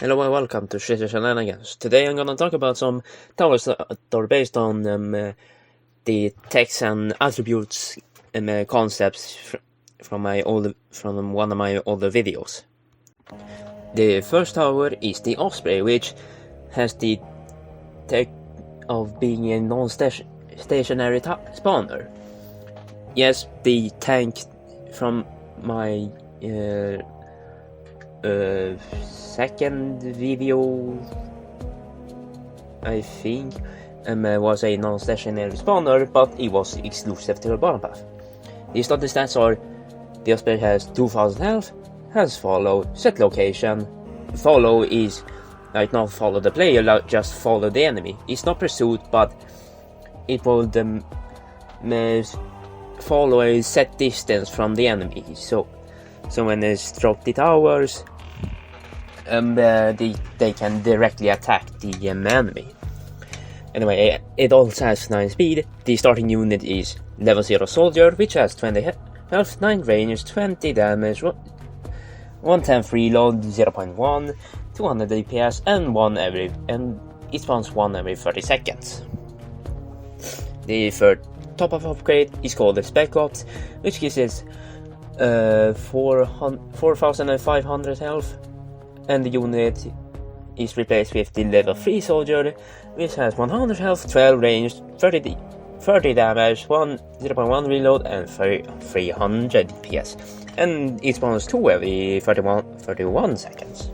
Hello and welcome to Shitty Shenanigans. Today I'm gonna talk about some towers that are based on the text and attributes and concepts from one of my older videos. The first tower is the Osprey, which has the tech of being a non-stationary spawner. Yes, the tank from my second video, I think, was a non-stationary spawner, but it was exclusive to the bottom path. The starting stats are: the Osprey has 2000 health, has follow, set location. Follow is like not follow the player, like just follow the enemy. It's not pursuit, but it will follow a set distance from the enemy. So when they drop the towers, they can directly attack the enemy. Anyway, it also has 9 speed. The starting unit is level 0 soldier, which has 20 health, 9 range, 20 damage, 110 reload, 0.1, 200 DPS, and it spawns 1 every 30 seconds. The third top-up upgrade is called the Spec Ops, which gives it 4,500 health, and the unit is replaced with the level 3 soldier, which has 100 health, 12 range, 30 damage, 0.1 reload, and 300 DPS, and it spawns 2 every 31 seconds.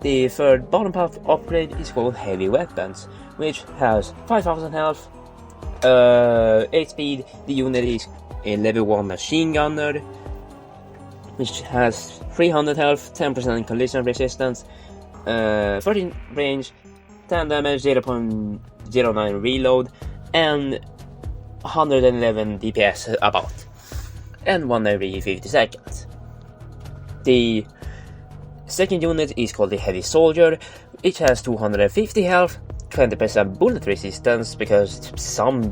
The third bottom path upgrade is called Heavy Weapons, which has 5,000 health, 8 speed. The unit is a level 1 machine gunner, which has 300 health, 10% collision resistance, 13 range, 10 damage, 0.09 reload, and 111 DPS about, and 1 every 50 seconds. The second unit is called the Heavy Soldier, which has 250 health, 20% bullet resistance, because some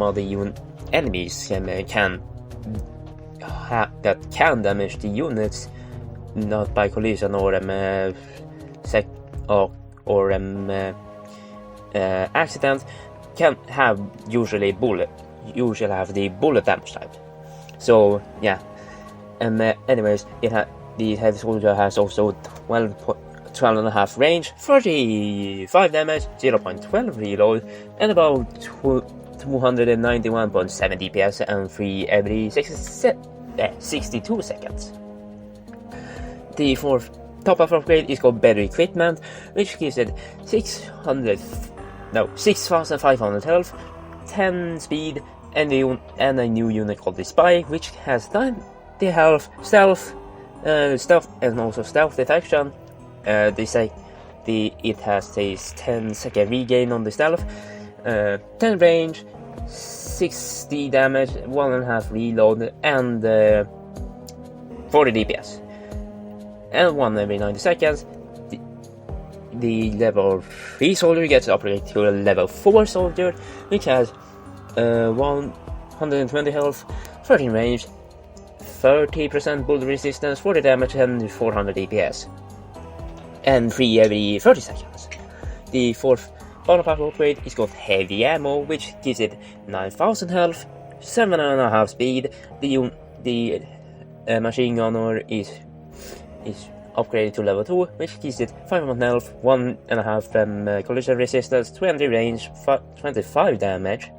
of the enemies that can damage the units, not by collision or accident, can have usually have the bullet damage type. So yeah, anyways, the Heavy Soldier has also 12.5 range, 35 damage, 0.12 reload, and about 291.7 DPS, and 3 every 62 seconds. The fourth top-up upgrade is called Better Equipment, which gives it 6,500 health, 10 speed, and a new unit called the Spy, which has 90 health, stealth, and also stealth detection. It has a 10-second regain on the stealth, 10 range, 60 damage, 1.5 reload, and 40 DPS, and 1 every 90 seconds. The level 3 soldier gets upgraded to a level 4 soldier, which has 120 health, 13 range, 30% bullet resistance, 40 damage, and 400 DPS, and 3 every 30 seconds. The fourth bottom path upgrade is called Heavy Ammo, which gives it 9,000 health, 7.5 speed. The machine gunner is upgraded to level 2, which gives it 500 health, 1.5 collision resistance, 20 range, 25 damage,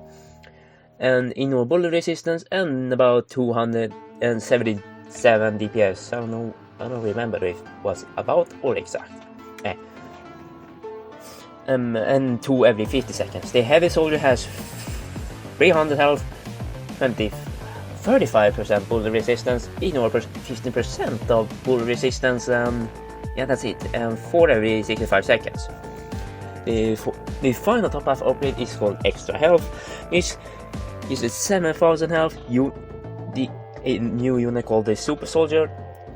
and indoor bullet resistance, and about 277 DPS. I don't remember if it was about or exact. And 2 every 50 seconds. The Heavy Soldier has 300 health, 35% bullet resistance, ignore 15% of bullet resistance, yeah, that's it, and 4 every 65 seconds. The final top-up upgrade is called Extra Health, which gives it 7,000 health, a new unit called the Super Soldier,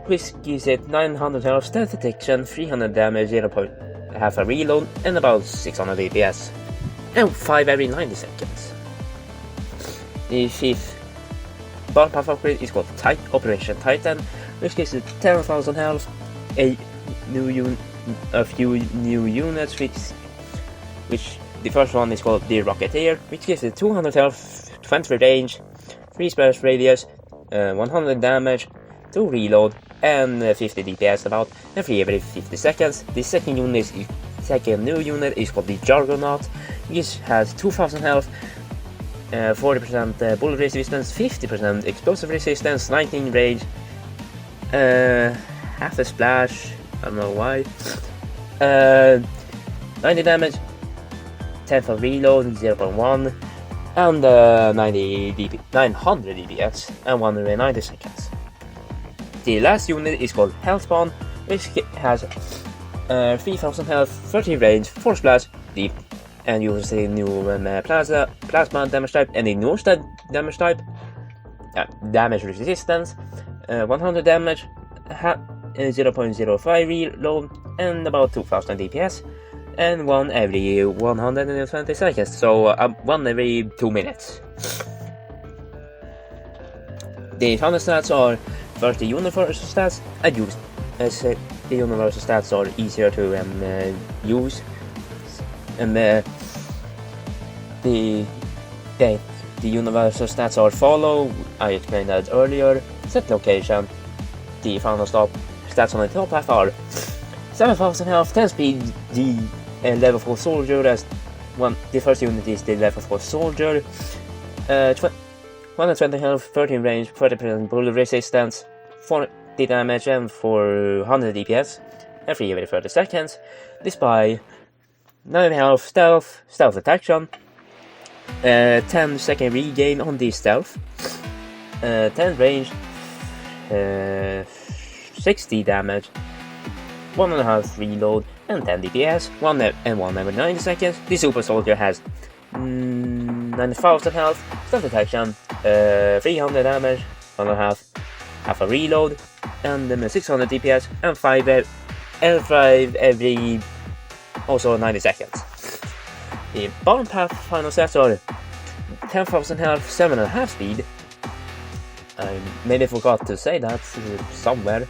which gives it 900 health, stealth detection, 300 damage, 0.5 reload, and about 600 DPS, and 5 every 90 seconds. The fifth bottom path upgrade is called Operation Titan, which gives it 10,000 health, a few new units, which the first one is called the Rocketeer, which gives it 200 health, 20 range, 3 splash radius, 100 damage, 2 reload, and 50 DPS about, and 3 every 50 seconds. The second new unit is called the Juggernaut, which has 2000 health, 40% bullet resistance, 50% explosive resistance, 19 range, half a splash, I don't know why, 90 damage, 10 for reload, 0.1, and 900 DPS, and 190 seconds. The last unit is called Hellspawn, which has 3000 health, 30 range, 4 splash, deep, and uses the new plasma damage type and the Norse damage type, damage resistance, 100 damage, 0.05 reload, and about 2000 DPS, and 1 every 120 seconds, so 1 every 2 minutes. The final stats are first the universal stats. I use as the universal stats are easier to use, and the universal stats are follow. I explained that earlier. Set location. The final stats on the top half are 7000 health, 10 speed, the level 4 soldier. As the first unit is the level 4 soldier. 120 health, 13 range, 30% bullet resistance, 40 damage, and 400 DPS, and 3 every 30 seconds. The spy, 9 health, stealth detection, 10 second regain on the stealth, 10 range, 60 damage, 1.5 reload, and 10 DPS, 1 every 90 seconds. The super soldier has 9000 health, stealth detection, 300 damage, 1.5 half a reload, and 600 DPS, and 5 every also 90 seconds. The bottom path final stats are 10,000 health, 7.5 speed. I maybe forgot to say that somewhere.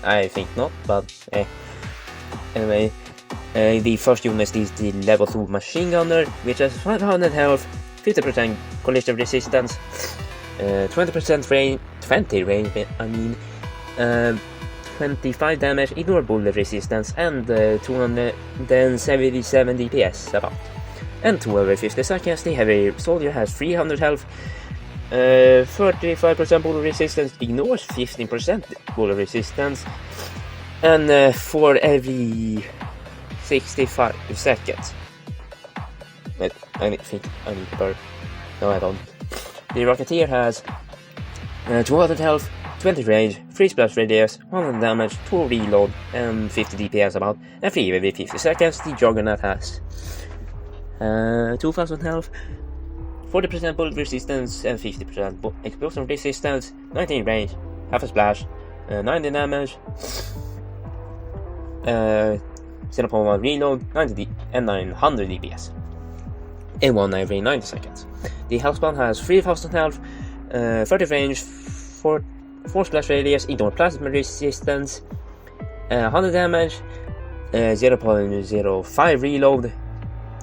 I think not, but anyway. The first unit is the level 2 machine gunner, which has 500 health, 50% collision resistance, 20% range, 25 damage, ignore bullet resistance, and 277 DPS about. And 2 every 50 seconds. The heavy soldier has 300 health, 35% bullet resistance, ignores 15% bullet resistance, and 4 every 65 seconds. Wait, I think I need to burp. No, I don't. The Rocketeer has 200 health, 20 range, 3 splash radius, 100 damage, 2 reload, and 50 DPS about, and 3 every 50 seconds. The Juggernaut has 2000 health, 40% bullet resistance, and 50% explosion resistance, 19 range, half a splash, 90 damage, 0.1 reload, 900 DPS, and 1 every 90 seconds. The Hellspawn has 3000 health, 30 range, 4 splash radius, ignore plasma resistance, 100 damage, 0.05 reload,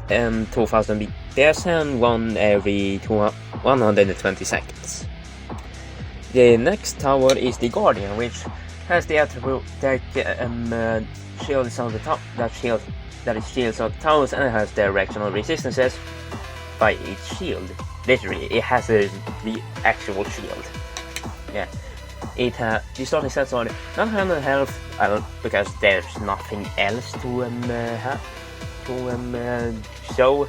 and 2000 DPS, and 1 every 120 seconds. The next tower is the Guardian, which has the attribute that shields on the top, that is shields on the towers, and it has directional resistances by each shield. Literally, it has the actual shield. Yeah, the starting stats are 900 health, because there's nothing else to show.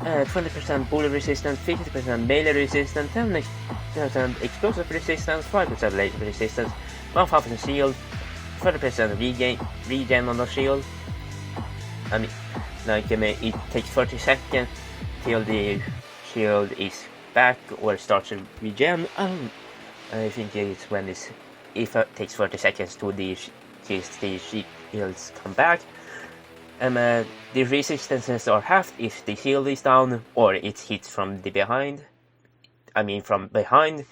20% bullet resistance, 50% melee resistance, 10% explosive resistance, 5% laser resistance, 1,000 shield, 30% regen on the shield. I mean, it takes 30 seconds till the shield is back or starts to regen. I think it's when if it takes 30 seconds to the shields come back. The resistances are halved if the shield is down or it hits from the behind. From behind.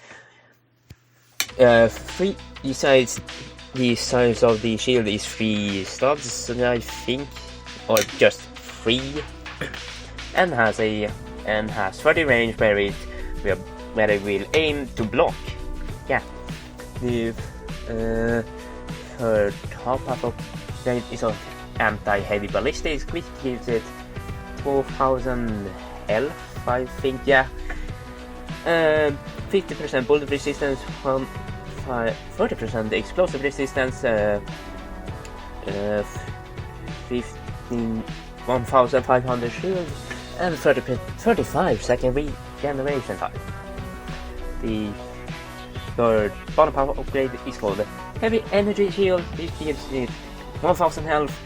Besides the size of the shield is 3 studs, I think, or just 3, and has 30 range where it will aim to block. Yeah, the third top upgrade is of anti-heavy ballistics, which gives it 12,000 health, I think. Yeah, 50% bullet resistance, 30% explosive resistance, 1,500 shield, and 35 second regeneration time. The third bottom power upgrade is called the Heavy Energy Shield, which gives it 1,000 health,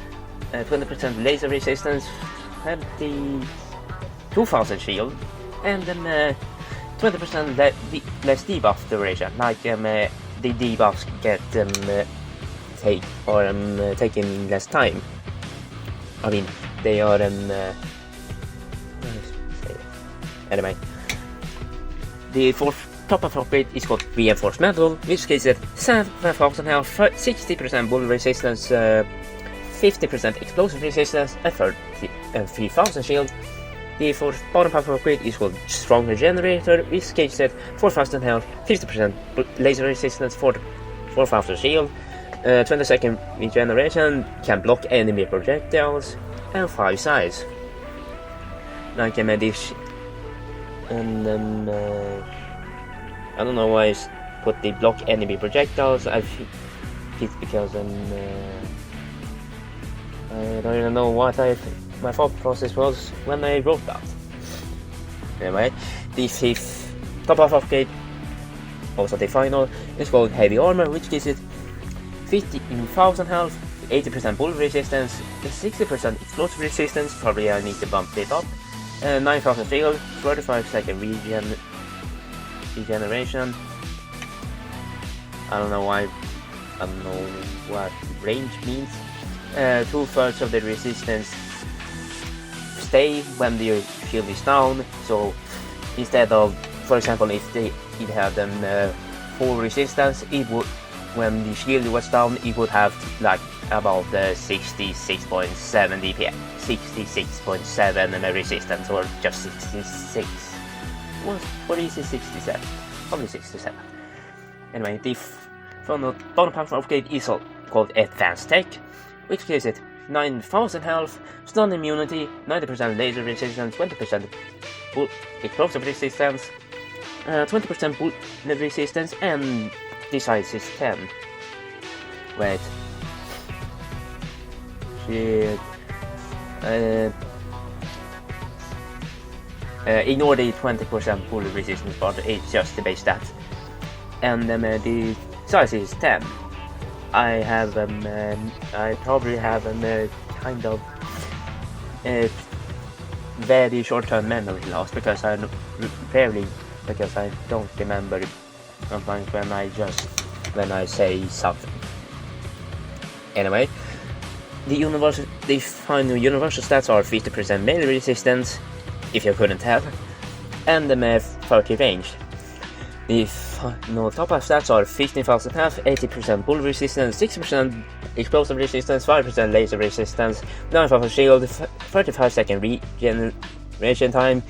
20% laser resistance, 2,000 shield, and then 20% less debuff duration. Like the debuffs get taking less time. I mean, they are anyway. The fourth top of upgrade is called Reinforced Metal, which gives it 7,000 health, 60% bullet resistance, 50% explosive resistance, and 3,000 shield. The fourth bottom half upgrade is called Strong Regenerator, which gives it 4,000 health, 50% laser resistance, 4,000 shield, 20 second regeneration, can block enemy projectiles, and 5 size. Like this, and then I don't know why I put the block enemy projectiles. I think it's because I don't even know what my thought process was when I wrote that. Anyway, the fifth top of upgrade, also the final, is called Heavy Armor, which gives it 15,000 health, 80% bullet resistance, 60% explosive resistance, probably I need to bump it up, 9,000 shield, 35 second regeneration. I don't know what range means. 2/3 of the resistance stay when the shield is down, so instead of, for example, if it had full resistance, it would, when the shield was down, it would have like about 66.7 DPS, 66.7 resistance, or just 66. What is it? 67? Probably 67. Anyway, the final bottom half upgrade is called Advanced Tech, which gives it 9,000 health, stun immunity, 90% laser resistance, 20% explosive resistance, 20% bullet resistance, and the size is 10. Wait. Shit. Ignore the 20% bullet resistance part, it's just the base stat. And the size is 10. I probably have a kind of very short-term memory loss because I don't remember sometimes when I say something. Anyway, the final universal stats are 50% melee resistance, if you couldn't tell, and the 30 range. The final top up stats are 15,000 health, 80% bullet resistance, 60% explosive resistance, 5% laser resistance, 9,000 shield, 35 second regeneration time,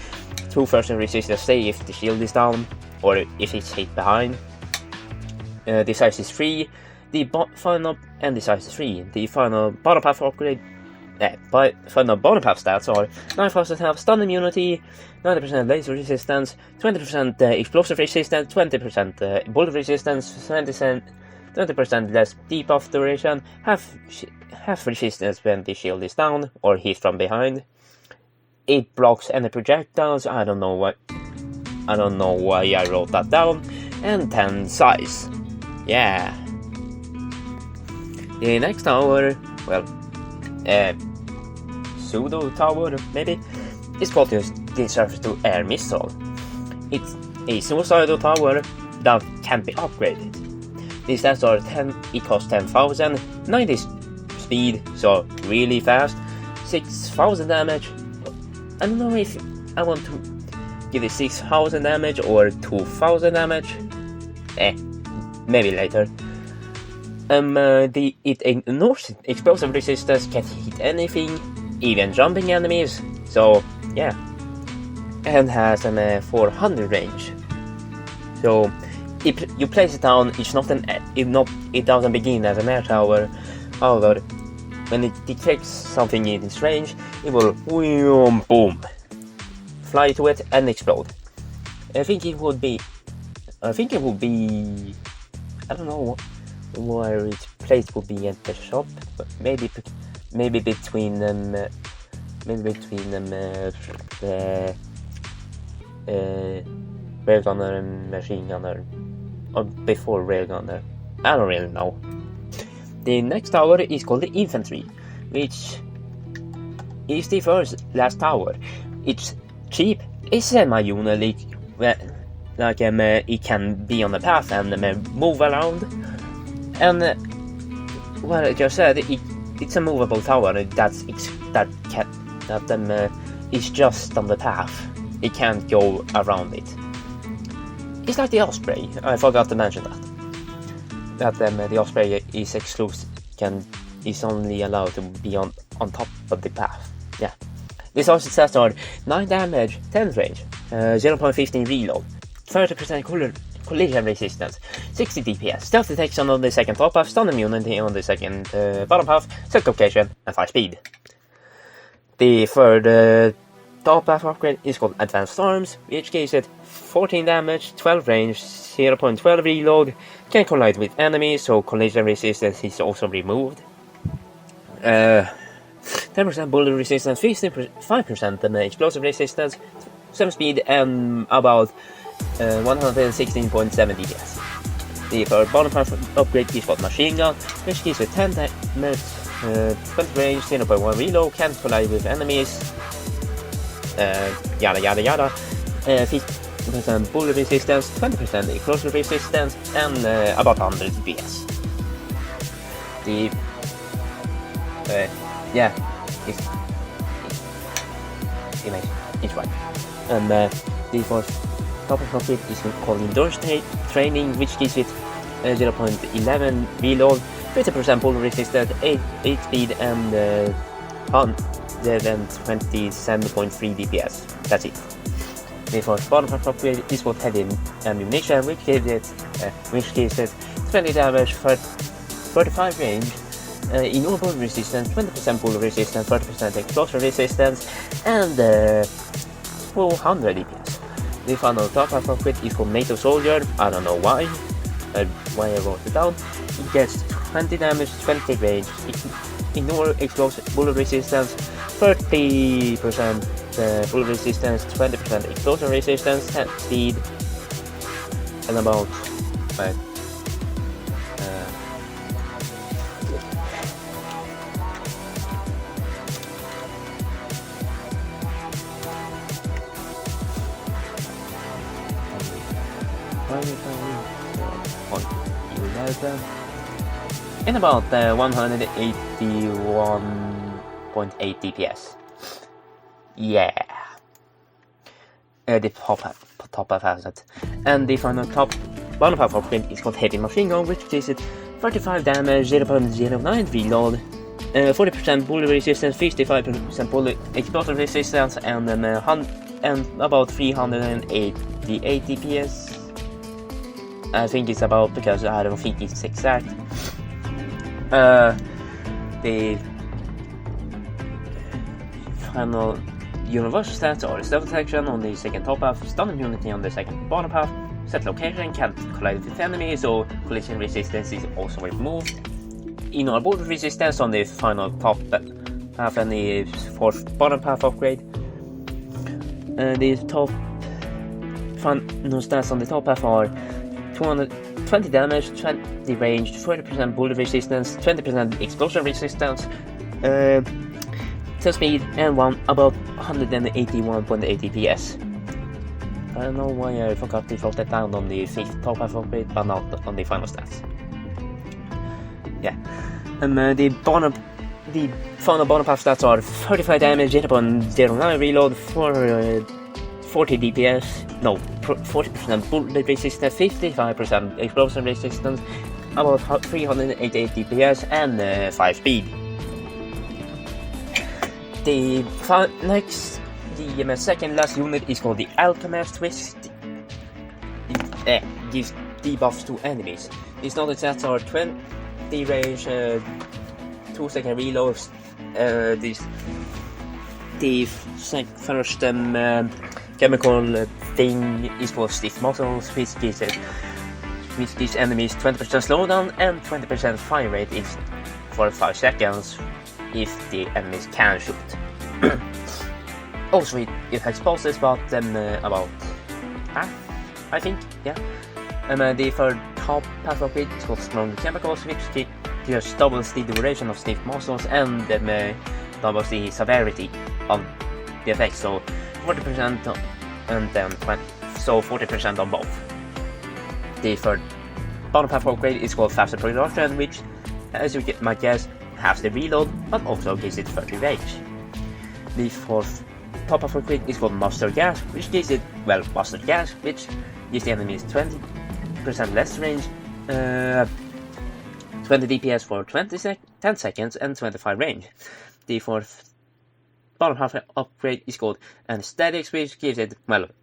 2% resistance stay if the shield is down or if it's hit behind. The size is 3. The final bottom half upgrade. Final bottom half stats are 9,000 health, stun immunity, 90% laser resistance, 20% explosive resistance, 20% bullet resistance, 20% less debuff duration, half resistance when the shield is down or hit from behind. It blocks any projectiles. I don't know why I wrote that down. And 10 size. Yeah. The next tower, pseudo tower maybe, is called the surface to air missile. It's a suicidal tower that can be upgraded. The stats are 10, it costs 10,000, 90 speed, so really fast, 6,000 damage. I don't know if I want to give it 6,000 damage or 2,000 damage. Maybe later. It ignores explosive resistance, can't hit anything, even jumping enemies. So yeah, and has 400 range. So if you place it down, it doesn't begin as an air tower. However, when it detects something in its range, it will boom, fly to it and explode. I think it would be. I don't know where its place would be at the shop, but maybe between them. The railgunner and machine gunner, or before railgunner. I don't really know. The next tower is called the infantry, which is the last tower. It's cheap, it's semi-unique, it can be on the path and move around. And well, I just said it's a movable tower is just on the path. It can't go around it. It's like the osprey. I forgot to mention that the osprey is exclusive, is only allowed to be on top of the path. Yeah. These also stats are 9 damage, 10 range, 0.15 reload, 30% collision resistance, 60 DPS, stealth detection on the second top path, stun immunity on the second bottom path, set location, and 5 speed. The third top path upgrade is called Advanced Storms, which gives it 14 damage, 12 range, 0.12 reload, can collide with enemies, so collision resistance is also removed. 10% bullet resistance, 5% explosive resistance, 7 speed, and about 116.7 DPS. The third bottom path upgrade is called Machine Gun, which gives it 10 damage, 20 range, 0.1 reload, can collide with enemies, yada yada yada, 50% bullet resistance, 20% explosive resistance, and about 100 DPS. It's right. And the fourth top of upgrade is called Endurance Training, which gives it 0.11 reload, 50% bullet resistance, 8 speed, and 127.3 DPS. That's it. The fourth bottom half upgrade is called Heavy Ammunition, which gives it 20 damage, 35 range, ignore bullet resistance, 20% bullet resistance, 30% explosion resistance, and 400 DPS. The final top half upgrade is called NATO Soldier. I don't know why I wrote it down. It gets 20 damage, 20 range, ignore explosive bullet resistance, 30% bullet resistance, 20% explosion resistance, 10 speed, and about and about 181.8 DPS. Yeah. The top half has it. And the final bottom half upgrade is called Heavy Machine Gun, which gives it 35 damage, 0.09 reload, 40% bullet resistance, 55% bullet explosive resistance, and about 388 DPS. I think it's about, because I don't think it's exact. The final universal stats are stealth detection on the second top half, stun immunity on the second bottom half, set location, can't collide with enemies, so collision resistance is also removed. Ignore bullet resistance on the final top half and the fourth bottom half upgrade. The top final stats on the top half are 220 damage, 20 range, 30% bullet resistance, 20% explosion resistance, 10 speed, and about 181.8 DPS. I don't know why I forgot to write that down on the fifth top half upgrade, but not on the final stats. Yeah. The final bottom half stats are 35 damage, 0.09 reload, 40 DPS, no, 40% bullet resistance, 55% explosion resistance, about 388 DPS and 5 speed. The second last unit is called the Alchemist, which gives debuffs to enemies. Its knowledge stats are 20 range, 2-second reloads. The first chemical thing is called Stiff Muscles, which gives enemies 20% slowdown and 20% fire rate for 5 seconds if the enemies can shoot. Also, it has pulses, but about half, I think, yeah. The third top path of it is called Strong Chemicals, which just doubles the duration of Stiff Muscles and doubles the severity of the effect, so 40% and then 40% on both. The third bottom path upgrade is called Faster Production, which, as you might guess, halves the reload, but also gives it 30 range. The fourth top path upgrade is called Mustard Gas, which gives it, mustard gas, which gives the enemies 20% less range, 20 DPS for 10 seconds, and 25 range. The fourth bottom half upgrade is called Anesthetics, which gives it,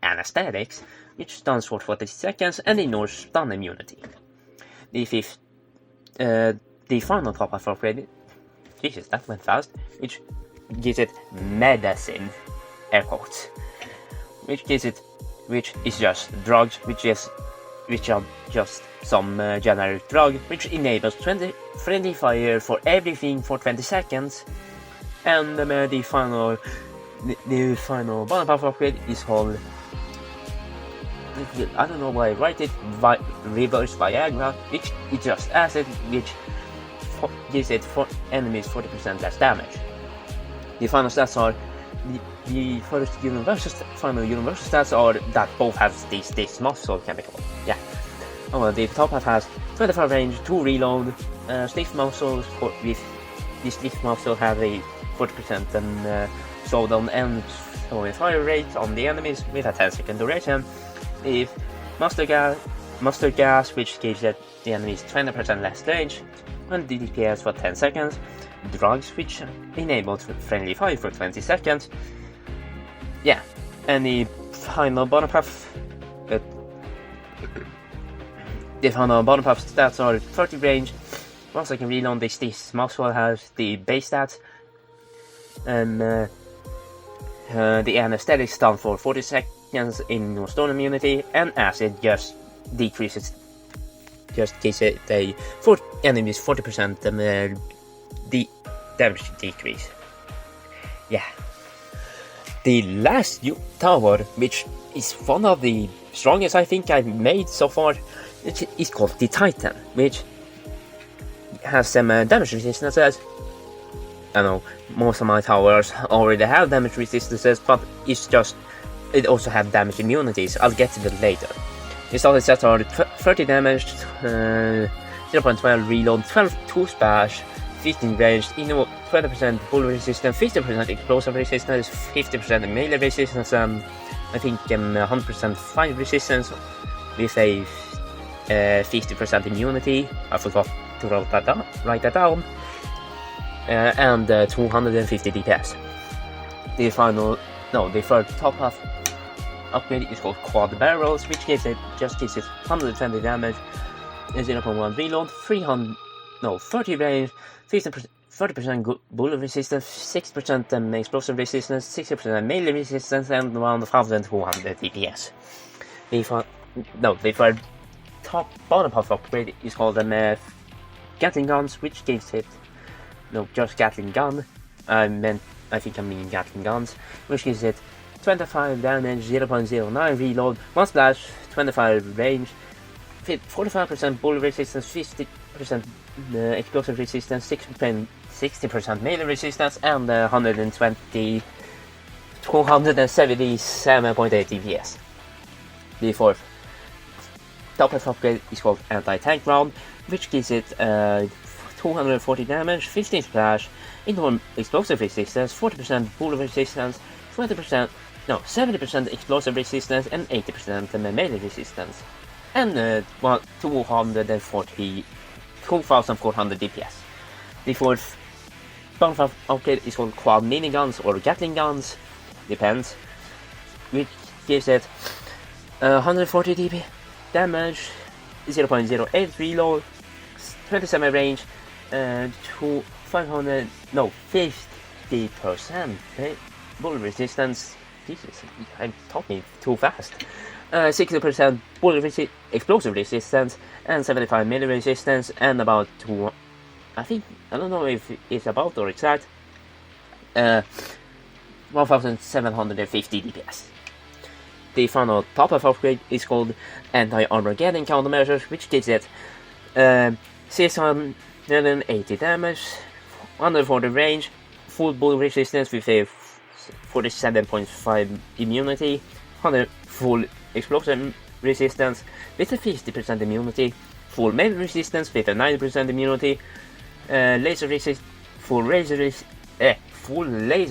anesthetics, which stuns for 40 seconds and ignores stun immunity. The fifth, the final top half upgrade, Jesus, that went fast, which gives it medicine, air quotes, which is just drugs, which are just some generic drug, which enables 20 friendly fire for everything for 20 seconds. And the final bottom half upgrade is called, I don't know why I write it, Reverse Viagra, which is just acid, which gives it for enemies 40% less damage. The final stats are the first final universal stats are that both have this muscle chemical. Yeah. The top half has 25 range, 2 reload, Stiff Muscles with the Stiff Muscle have a 40% and slowdown and fire rate on the enemies with a 10-second duration. The Mustard Gas, which gives the enemies 20% less range and DPS for 10 seconds. Drugs, which enables friendly fire for 20 seconds. Yeah, and the final bottom half. The final bottom half stats are 30 range. 1 second reload. The Stiff Muscle has the base stats, and the anesthetic stun for 40 seconds in no stun immunity, and acid just gives it for enemies 40% the damage decrease. Yeah. The last tower, which is one of the strongest I think I've made so far, is called the Titan, which has some damage resistances. I know most of my towers already have damage resistances, but it also has damage immunities. I'll get to that later. The starting stats are 30 damage, 0.12 reload, 12 2 splash, 15 range, 20% bullet resistance, 50% explosive resistance, 50% melee resistance, I think 100% fire resistance with a 50% immunity. I forgot to write that down. And 250 DPS. The third top half upgrade is called Quad Barrels, which gives it 120 damage, 0.1 reload, 30 range, 30% bullet resistance, 6% explosive resistance, 60% melee resistance, and 1200 DPS. The third bottom half upgrade is called Gatling Guns, which gives it just Gatling Gun. I mean Gatling Guns, which gives it 25 damage, 0.09 reload, 1 splash, 25 range, 45% bullet resistance, 50% explosive resistance, 60% melee resistance, and 277.8 DPS. The fourth top half upgrade is called Anti-Tank Round, which gives it 240 damage, 15 splash, enormous explosive resistance, 40% bullet resistance, 70% explosive resistance, and 80% melee resistance, and 240 2400 DPS. The fourth bonus upgrade is called quad miniguns or Gatling guns, depends, which gives it 140 DP damage, 0.08 reload, 27 range, to 50% bullet resistance. Jesus, I'm talking too fast. 60% bullet explosive resistance and 75 melee resistance, and about I don't know if it's about or exact, 1750 DPS. The final top-up upgrade is called Anti-Armageddon Countermeasures, which gives it 680 damage, 140 range, full bullet resistance with a 47.5 immunity, 100 full explosion resistance with a 50% immunity, full melee resistance with a 90% immunity, full laser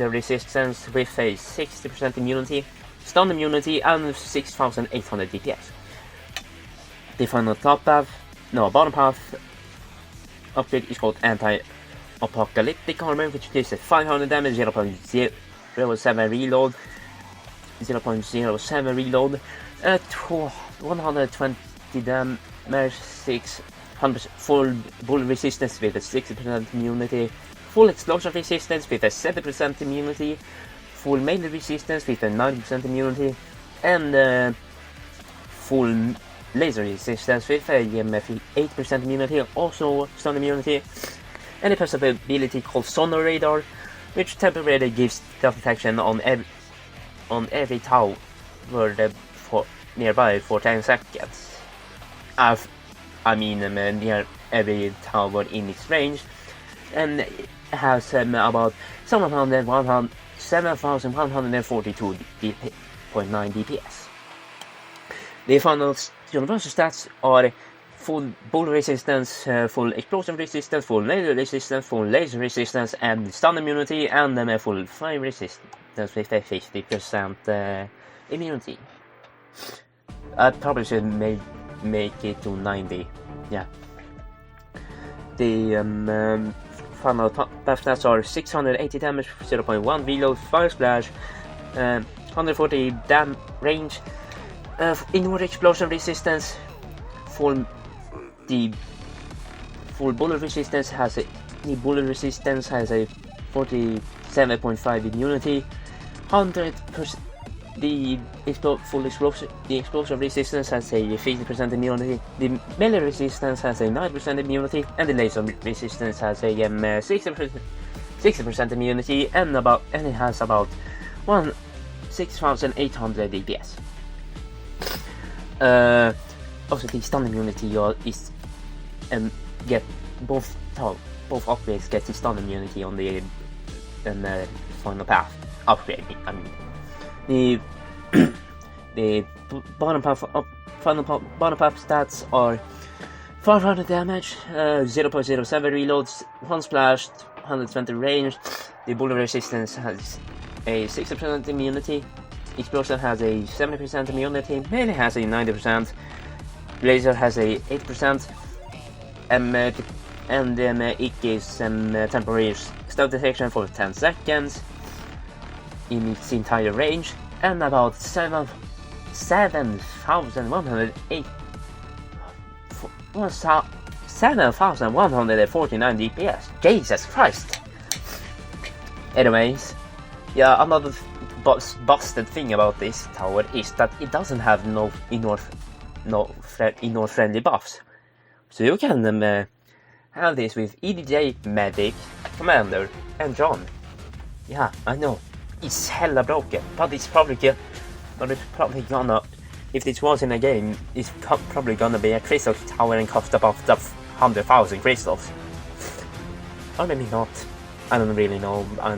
resistance with a 60% immunity, stun immunity, and 6800 DPS. The final bottom half upgrade is called Anti-Apocalyptic Armor, which gives a 500 damage, 0.07 reload, 120 damage, 600 full bullet resistance with a 60% immunity, full explosion resistance with a 70% immunity, full melee resistance with a 90% immunity, and full laser resistance with a 8% immunity, also stun immunity, and a passive ability called Sonar Radar, which temporarily gives stealth detection on every tower nearby for 10 seconds. Near every tower in its range, and it has about 7,142 DPS. The final universal stats are full bullet resistance, full explosion resistance, full melee resistance, full laser resistance, and stun immunity, and full fire resistance with a 50% immunity. I probably should make it to 90. Yeah. The final buff stats are 680 damage, 0.1 reload, fire splash, 140 range, inward explosion resistance, full bullet resistance has a 47.5 immunity, 100%. The explosion resistance has a 50% immunity, the melee resistance has a 9% immunity, and the laser resistance has a 60% immunity, and it has about 6,800 DPS. Also, the stun immunity is get both upgrades get the stun immunity on the final path upgrade. The bottom path stats are 500 damage, 0.07 reloads, 1 splash, 120 range. The bullet resistance has a 60% immunity, explosion has a 70% immunity, melee has a 90%, laser has a 8%, and it gives temporary stealth detection for 10 seconds in its entire range, and about 7,149 DPS. Jesus Christ! Anyways, yeah, another busted thing about this tower is that it doesn't have no indoor friendly buffs. So you can have this with EDJ, Medic, Commander, and John. Yeah, I know. It's hella broken, but it's probably gonna, if this was in a game, it's probably gonna be a crystal tower and cost about 100,000 crystals. Or maybe not. I don't really know. I'm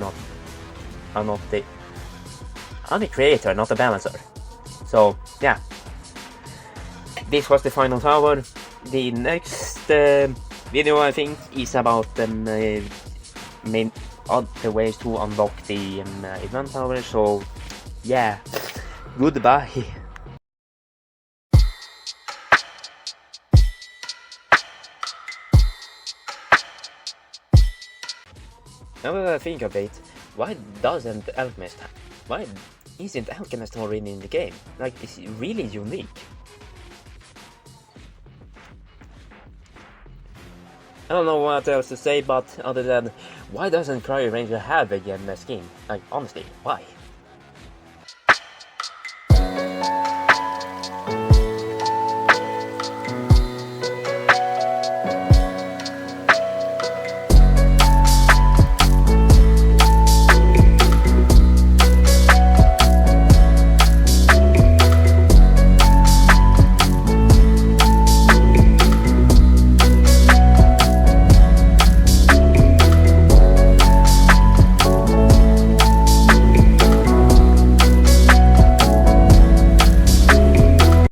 the creator, not the balancer. So yeah, this was the final tower. The next video, I think, is about the main other ways to unlock the event tower. So yeah, goodbye. Now that I think of it, why isn't Alchemist already in the game? Like, it's really unique. I don't know what else to say, but other than, why doesn't Cryo Ranger have a Gemma skin? Like, honestly, why?